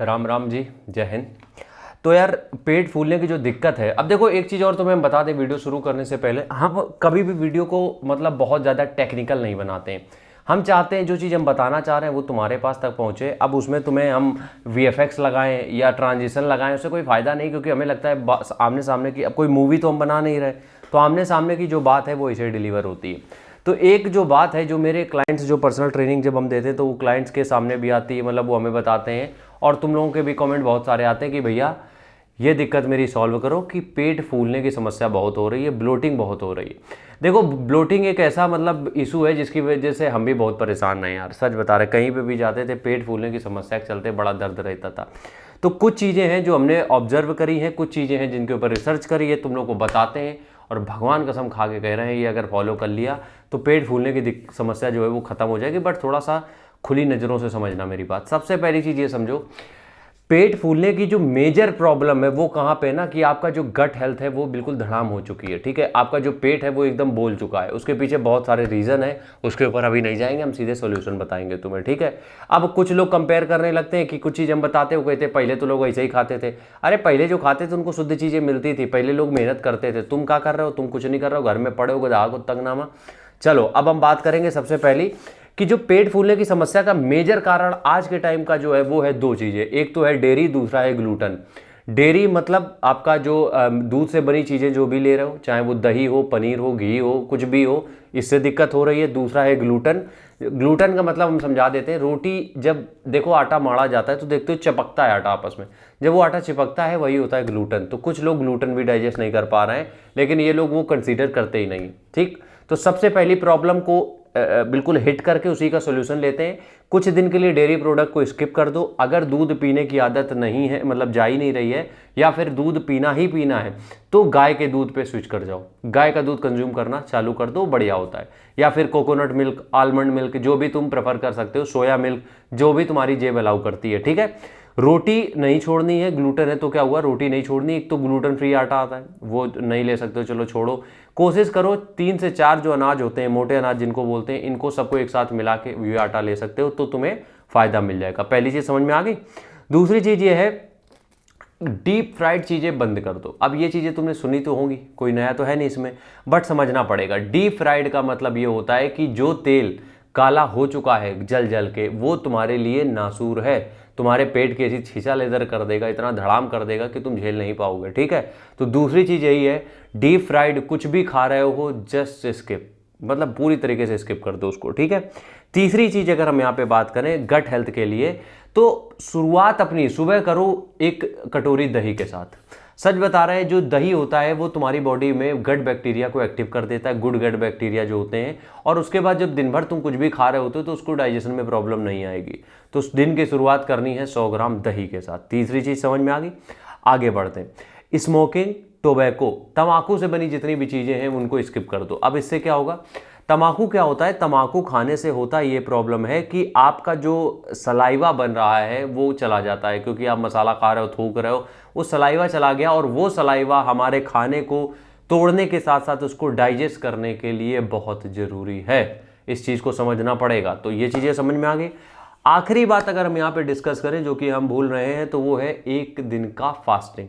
राम राम जी, जय हिंद। तो यार पेट फूलने की जो दिक्कत है, अब देखो एक चीज़ और तुम्हें हम बता दें वीडियो शुरू करने से पहले, हम कभी भी वीडियो को मतलब बहुत ज़्यादा टेक्निकल नहीं बनाते हैं। हम चाहते हैं जो चीज़ हम बताना चाह रहे हैं वो तुम्हारे पास तक पहुँचे। अब उसमें तुम्हें हम VFX लगाएं या ट्रांजिशन लगाएं, उससे कोई फ़ायदा नहीं, क्योंकि हमें लगता है आमने सामने की, अब कोई मूवी तो हम बना नहीं रहे, तो आमने सामने की जो बात है वो इसे डिलीवर होती है। तो एक जो बात है जो मेरे क्लाइंट्स जो पर्सनल ट्रेनिंग जब हम देते हैं तो वो क्लाइंट्स के सामने भी आती है, मतलब वो हमें बताते हैं, और तुम लोगों के भी कमेंट बहुत सारे आते हैं कि भैया ये दिक्कत मेरी सॉल्व करो कि पेट फूलने की समस्या बहुत हो रही है, ब्लोटिंग बहुत हो रही है। देखो ब्लोटिंग एक ऐसा मतलब इशू है जिसकी वजह से हम भी बहुत परेशान हैं यार, सच बता रहे, कहीं पे भी जाते थे पेट फूलने की समस्या के चलते बड़ा दर्द रहता था। तो कुछ चीज़ें हैं जो हमने ऑब्जर्व करी हैं, कुछ चीज़ें हैं जिनके ऊपर रिसर्च करी है, तुम लोग को बताते हैं, और भगवान कसम खा के कह रहे हैं ये अगर फॉलो कर लिया तो पेट फूलने की समस्या जो है वो खत्म हो जाएगी। बट थोड़ा सा खुली नज़रों से समझना मेरी बात। सबसे पहली चीज़ ये समझो, पेट फूलने की जो मेजर प्रॉब्लम है वो कहाँ पे ना, कि आपका जो गट हेल्थ है वो बिल्कुल धड़ाम हो चुकी है। ठीक है, आपका जो पेट है वो एकदम बोल चुका है। उसके पीछे बहुत सारे रीज़न है, उसके ऊपर अभी नहीं जाएंगे, हम सीधे सॉल्यूशन बताएंगे तुम्हें। ठीक है, अब कुछ लोग कंपेयर करने लगते हैं कि कुछ चीज़ हम बताते हो, कहते पहले तो लोग ऐसे ही खाते थे। अरे पहले जो खाते थे उनको शुद्ध चीज़ें मिलती थी, पहले लोग मेहनत करते थे। तुम क्या कर रहे हो? तुम कुछ नहीं कर रहे हो, घर में पड़े हो गधा को तंगनामा। चलो अब हम बात करेंगे सबसे पहली कि जो पेट फूलने की समस्या का मेजर कारण आज के टाइम का जो है वो है दो चीज़ें। एक तो है डेयरी, दूसरा है ग्लूटन। डेयरी मतलब आपका जो दूध से बनी चीज़ें जो भी ले रहे हो, चाहे वो दही हो, पनीर हो, घी हो, कुछ भी हो, इससे दिक्कत हो रही है। दूसरा है ग्लूटन। ग्लूटन का मतलब हम समझा देते हैं, रोटी जब देखो आटा माड़ा जाता है तो देखते हो चिपकता है आटा आपस में, जब वो आटा चिपकता है वही होता है ग्लूटन। तो कुछ लोग ग्लूटन भी डाइजेस्ट नहीं कर पा रहे हैं, लेकिन ये लोग वो कंसीडर करते ही नहीं। ठीक, तो सबसे पहली प्रॉब्लम को बिल्कुल हिट करके उसी का सोल्यूशन लेते हैं। कुछ दिन के लिए डेयरी प्रोडक्ट को स्किप कर दो। अगर दूध पीने की आदत नहीं है, मतलब जा ही नहीं रही है, या फिर दूध पीना ही पीना है, तो गाय के दूध पे स्विच कर जाओ, गाय का दूध कंज्यूम करना चालू कर दो, बढ़िया होता है। या फिर कोकोनट मिल्क, आलमंड मिल्क, जो भी तुम प्रेफर कर सकते हो, सोया मिल्क, जो भी तुम्हारी जेब अलाउ करती है। ठीक है, रोटी नहीं छोड़नी है, ग्लूटन है तो क्या हुआ, रोटी नहीं छोड़नी। एक तो ग्लूटन फ्री आटा आता है वो नहीं ले सकते हो, चलो छोड़ो। कोशिश करो 3 से 4 जो अनाज होते हैं, मोटे अनाज जिनको बोलते हैं, इनको सबको एक साथ मिला के ये आटा ले सकते हो, तो तुम्हें फायदा मिल जाएगा। पहली चीज समझ में आ गई। दूसरी चीज ये है, डीप फ्राइड चीज़ें बंद कर दो। अब ये चीज़ें तुमने सुनी तो होंगी, कोई नया तो है नहीं इसमें, बट समझना पड़ेगा। डीप फ्राइड का मतलब ये होता है कि जो तेल काला हो चुका है जल जल के, वो तुम्हारे लिए नासूर है, तुम्हारे पेट की ऐसी छींचा लेदर कर देगा, इतना धड़ाम कर देगा कि तुम झेल नहीं पाओगे। ठीक है, तो दूसरी चीज़ यही है, डीप फ्राइड कुछ भी खा रहे हो जस्ट स्किप, मतलब पूरी तरीके से स्किप कर दो उसको। ठीक है, तीसरी चीज़ अगर हम यहाँ पे बात करें गट हेल्थ के लिए, तो शुरुआत अपनी सुबह करो एक कटोरी दही के साथ। सच बता रहे हैं, जो दही होता है वो तुम्हारी बॉडी में गट बैक्टीरिया को एक्टिव कर देता है, गुड गट बैक्टीरिया जो होते हैं, और उसके बाद जब दिन भर तुम कुछ भी खा रहे होते हो तो उसको डाइजेशन में प्रॉब्लम नहीं आएगी। तो उस दिन की शुरुआत करनी है 100 ग्राम दही के साथ। तीसरी चीज़ समझ में आ गई। आगे बढ़ते हैं, स्मोकिंग, टोबैको, तम्बाकू से बनी जितनी भी चीज़ें हैं उनको स्किप कर दो। अब इससे क्या होगा, तम्बाकू क्या होता है, तम्बाकू खाने से होता ये प्रॉब्लम है कि आपका जो सलाइवा बन रहा है वो चला जाता है, क्योंकि आप मसाला खा रहे हो, थूक रहे हो, वो सलाइवा चला गया, और वो सलाइवा हमारे खाने को तोड़ने के साथ साथ उसको डाइजेस्ट करने के लिए बहुत ज़रूरी है। इस चीज़ को समझना पड़ेगा। तो ये चीज़ें समझ में आ गई। आखिरी बात अगर हम यहाँ पे डिस्कस करें जो कि हम भूल रहे हैं, तो वो है एक दिन का फास्टिंग।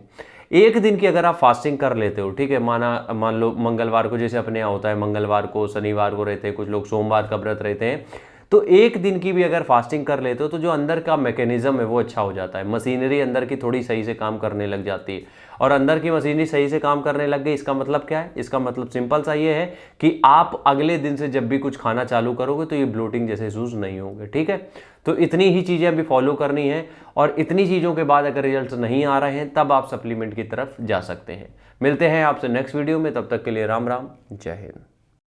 एक दिन की अगर आप फास्टिंग कर लेते हो, ठीक है, मान लो मंगलवार को, जैसे अपने यहाँ होता है मंगलवार को, शनिवार को रहते हैं, कुछ लोग सोमवार का व्रत रहते हैं, तो एक दिन की भी अगर फास्टिंग कर लेते हो तो जो अंदर का मैकेनिज्म है वो अच्छा हो जाता है, मशीनरी अंदर की थोड़ी सही से काम करने लग जाती है। और अंदर की मशीनरी सही से काम करने लग गई, इसका मतलब क्या है, इसका मतलब सिंपल सा ये है कि आप अगले दिन से जब भी कुछ खाना चालू करोगे तो ये ब्लोटिंग जैसे इशूज नहीं होंगे। ठीक है, तो इतनी ही चीज़ें अभी फॉलो करनी है, और इतनी चीज़ों के बाद अगर रिजल्ट नहीं आ रहे हैं तब आप सप्लीमेंट की तरफ जा सकते हैं। मिलते हैं आपसे नेक्स्ट वीडियो में, तब तक के लिए राम राम, जय हिंद।